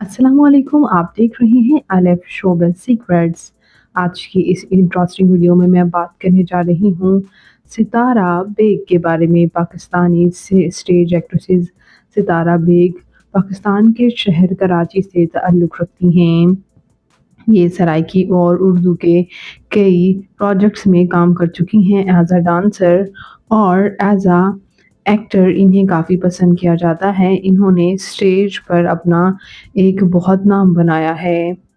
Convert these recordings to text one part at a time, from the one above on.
अस्सलाम वालेकुम, आप देख रहे हैं अलिफ शोबिज़ सीक्रेट्स। आज की इस इंटरेस्टिंग वीडियो में मैं बात करने जा रही हूँ सितारा बेग के बारे में। पाकिस्तानी स्टेज एक्ट्रेसेस सितारा बेग पाकिस्तान के शहर कराची से ताल्लुक़ रखती हैं। ये सराइकी और उर्दू के कई प्रोजेक्ट्स में काम कर चुकी हैं एज़ अ डांसर और एज़ अ एक्टर। इन्हें काफ़ी पसंद किया जाता है। इन्होंने स्टेज पर अपना एक बहुत नाम बनाया है।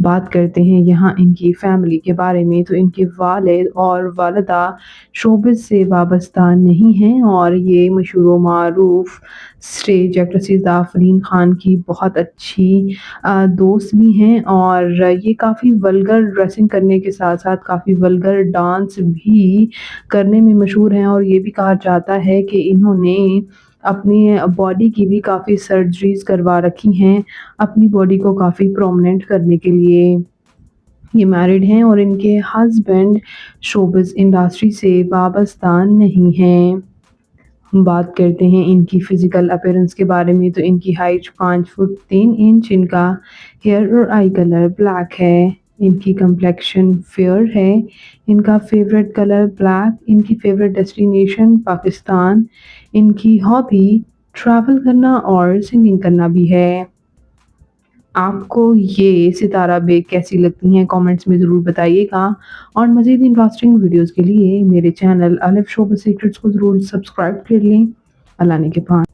बात करते हैं यहाँ इनकी फैमिली के बारे में, तो इनके वालिद और वालिदा शोबिज़ से वाबस्ता नहीं हैं और ये मशहूर व मारूफ़ स्टेज एक्ट्रेसेस आफरीन खान की बहुत अच्छी दोस्त भी हैं और ये काफ़ी वल्गर ड्रेसिंग करने के साथ-साथ काफ़ी वल्गर डांस भी करने में मशहूर हैं और ये भी कहा जाता है कि इन्होंने अपनी बॉडी की भी काफ़ी सर्जरीज़ करवा रखी हैं, अपनी बॉडी को काफ़ी प्रोमिनेंट करने के लिए। ये मैरिड हैं और इनके हस्बैंड शोबिज़ इंडस्ट्री से वाबस्ता नहीं हैं। हम बात करते हैं इनकी फ़िज़िकल अपीयरेंस के बारे में, तो इनकी हाइट 5 फुट 3 इंच, इनका हेयर और आई कलर ब्लैक है, इनकी कम्प्लेक्शन फेयर है, इनका फ़ेवरेट कलर ब्लैक, इनकी फ़ेवरेट डेस्टिनेशन पाकिस्तान, इनकी हॉबी ट्रैवल करना और सिंगिंग करना भी है। आपको ये सितारा बेग कैसी लगती हैं? कमेंट्स में ज़रूर बताइएगा और मज़ीद इंटरेस्टिंग वीडियोज़ के लिए मेरे चैनल अलिफ शोबिज़ सीक्रेट्स को ज़रूर सब्सक्राइब कर लें। अल्लाह ने के पास।